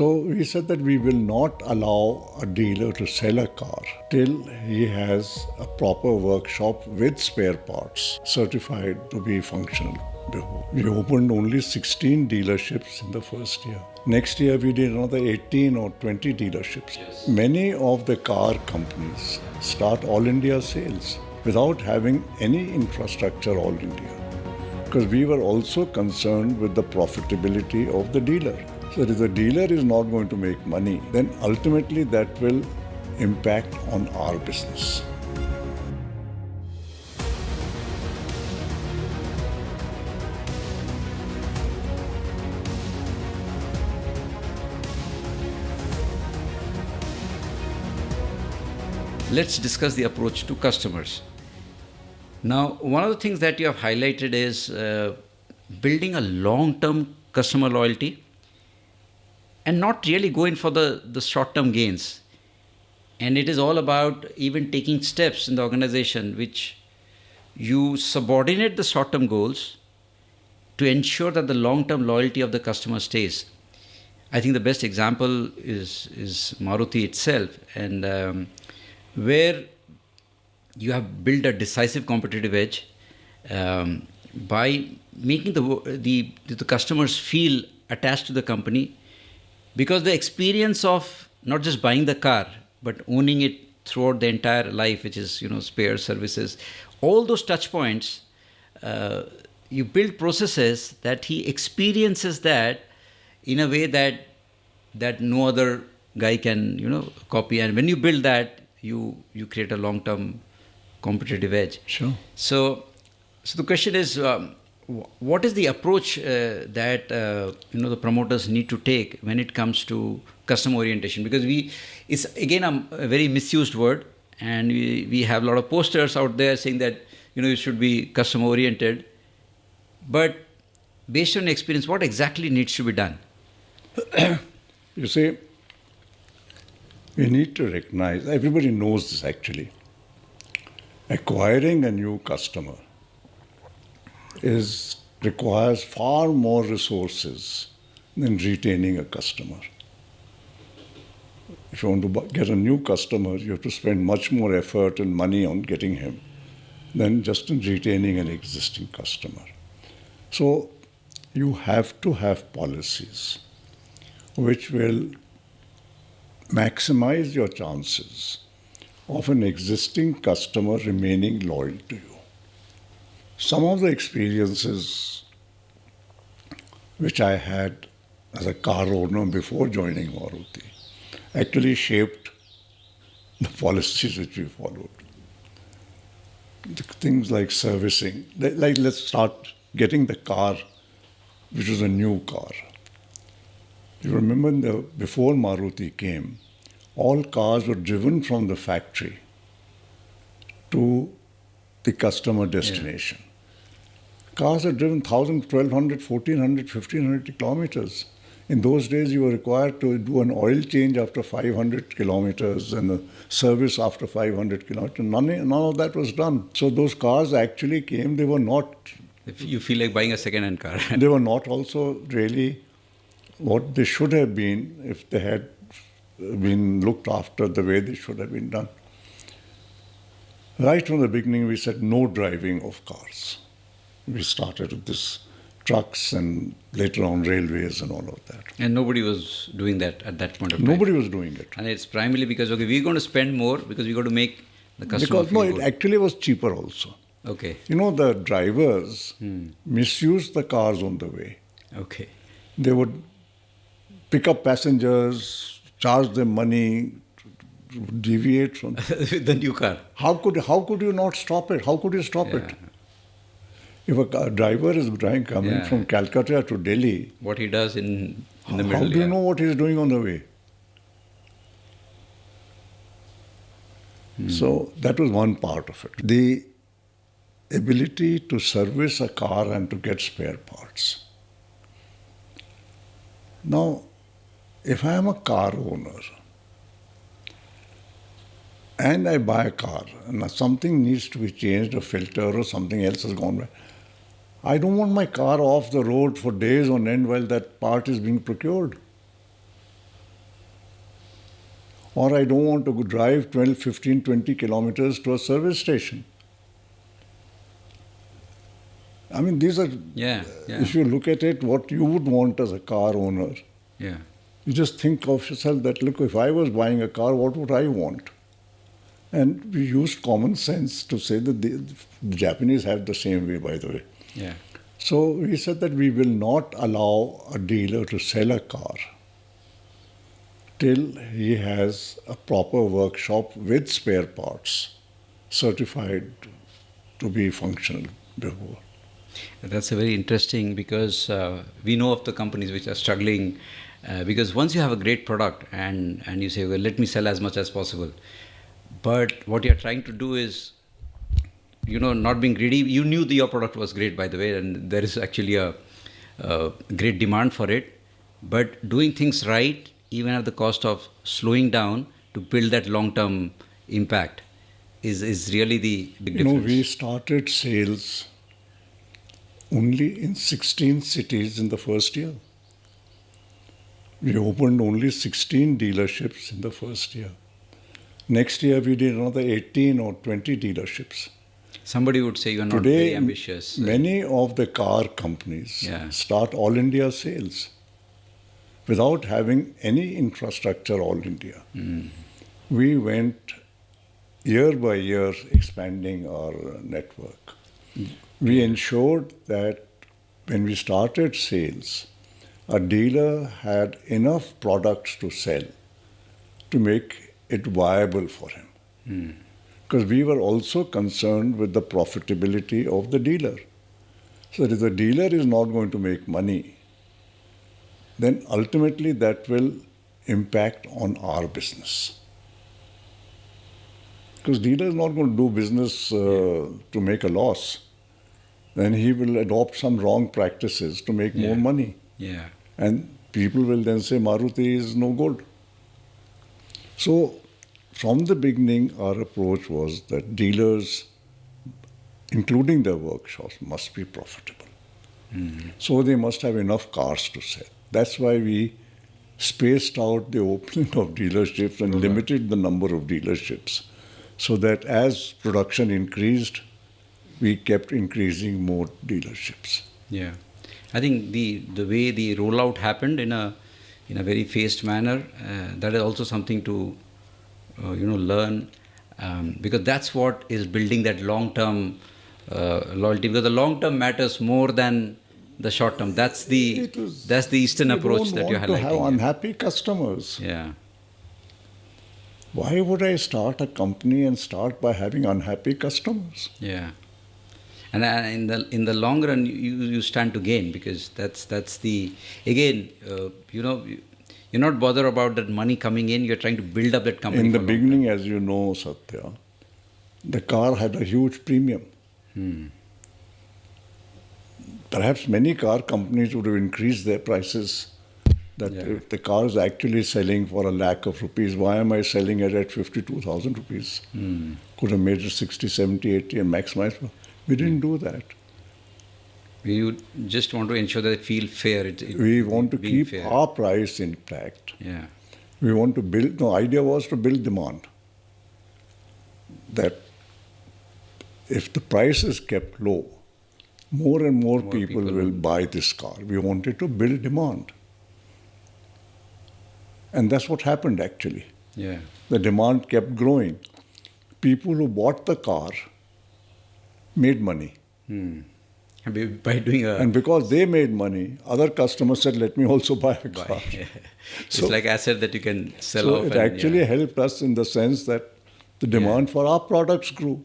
So we said that we will not allow a dealer to sell a car till he has a proper workshop with spare parts certified to be functional. We opened only 16 dealerships in the first year. Next year we did another 18 or 20 dealerships. Yes. Many of the car companies start all India sales without having any infrastructure all India. Because we were also concerned with the profitability of the dealer. So if the dealer is not going to make money, then ultimately that will impact on our business. Let's discuss the approach to customers. Now, one of the things that you have highlighted is building a long-term customer loyalty and not really going for the short-term gains. And it is all about even taking steps in the organization which you subordinate the short-term goals to ensure that the long-term loyalty of the customer stays. I think the best example is Maruti itself, and where you have built a decisive competitive edge by making the customers feel attached to the company, because the experience of not just buying the car but owning it throughout the entire life, which is spare services, all those touch points, you build processes that he experiences that in a way that no other guy can copy. And when you build that, you create a long-term competitive edge. Sure. So the question is, what is the approach that the promoters need to take when it comes to customer orientation? Because it's again a very misused word, and we have a lot of posters out there saying that you should be customer oriented. But based on experience, what exactly needs to be done? You see, we need to recognize, everybody knows this actually, acquiring a new customer requires far more resources than retaining a customer. If you want to get a new customer, you have to spend much more effort and money on getting him than just in retaining an existing customer. So you have to have policies which will maximize your chances of an existing customer remaining loyal to you. Some of the experiences which I had as a car owner before joining Maruti actually shaped the policies which we followed. Things like servicing, like let's start getting the car, which was a new car. You remember before Maruti came, all cars were driven from the factory to the customer destination. Yeah. Cars are driven 1,000, 1,200, 1,400, 1,500 kilometers. In those days, you were required to do an oil change after 500 kilometers and a service after 500 kilometers. None of that was done. So those cars actually came, they were not... If you feel like buying a second-hand car. They were not also really what they should have been if they had been looked after the way they should have been done. Right from the beginning, we said no driving of cars. We started with this trucks and later on railways and all of that. And nobody was doing that at that point of time? Nobody was doing it. And it's primarily because, okay, we're going to spend more because we're going to make the customer feel good. It actually was cheaper also. Okay. The drivers misused the cars on the way. Okay. They would pick up passengers, charge them money, deviate from the new car. How could you not stop it? How could you stop it? If a driver is coming from Calcutta to Delhi, what he does in the middle. How do you know what he's doing on the way? So that was one part of it. The ability to service a car and to get spare parts. Now, if I am a car owner and I buy a car and something needs to be changed, a filter or something else has gone wrong, I don't want my car off the road for days on end while that part is being procured. Or I don't want to drive 12, 15, 20 kilometers to a service station. I mean, these are, Yeah, yeah, if you look at it, what you would want as a car owner. yeah, You just think of yourself that, look, if I was buying a car, what would I want? And we used common sense to say that the Japanese have the same way, by the way. yeah. So we said that we will not allow a dealer to sell a car till he has a proper workshop with spare parts certified to be functional before. That's a very interesting because we know of the companies which are struggling because once you have a great product and you say, well, let me sell as much as possible. But what you're trying to do is, not being greedy. You knew your product was great, by the way, and there is actually a great demand for it. But doing things right, even at the cost of slowing down to build that long-term impact, is really the big difference. We started sales only in 16 cities in the first year. We opened only 16 dealerships in the first year. Next year, we did another 18 or 20 dealerships. Somebody would say you're not Today, very ambitious. many of the car companies start all India sales without having any infrastructure all India. We went year by year expanding our network. We ensured that when we started sales, a dealer had enough products to sell to make it viable for him. Because we were also concerned with the profitability of the dealer. So if the dealer is not going to make money, then ultimately that will impact on our business. Because dealer is not going to do business to make a loss. Then he will adopt some wrong practices to make more money. Yeah. And people will then say Maruti is no good. So from the beginning, our approach was that dealers, including their workshops, must be profitable. So they must have enough cars to sell. That's why we spaced out the opening of dealerships and limited the number of dealerships, so that as production increased, we kept increasing more dealerships. Yeah, I think the way the rollout happened in a very phased manner, that is also something to learn, because that's what is building that long-term loyalty. Because the long-term matters more than the short-term. That's the Eastern approach that you're highlighting. We don't want to have unhappy customers. Yeah. Why would I start a company and start by having unhappy customers? Yeah. And in the long run, you stand to gain, because that's the, again, you're not bothered about that money coming in. You're trying to build up that company. In the beginning, as you know, Satya, the car had a huge premium. Perhaps many car companies would have increased their prices. That if the car is actually selling for ₹1,00,000, why am I selling it at 52,000 rupees? Could have made it 60, 70, 80 and maximized. We didn't do that. We just want to ensure that it feels fair. We want to keep fair. our price intact. Yeah. We want to build, the idea was to build demand. That if the price is kept low, more and more people will buy this car. We wanted to build demand. And that's what happened actually. Yeah. The demand kept growing. People who bought the car made money. By doing And because they made money, other customers said, let me also buy a car. It's like asset that you can sell So off. it actually helped us in the sense that the demand for our products grew.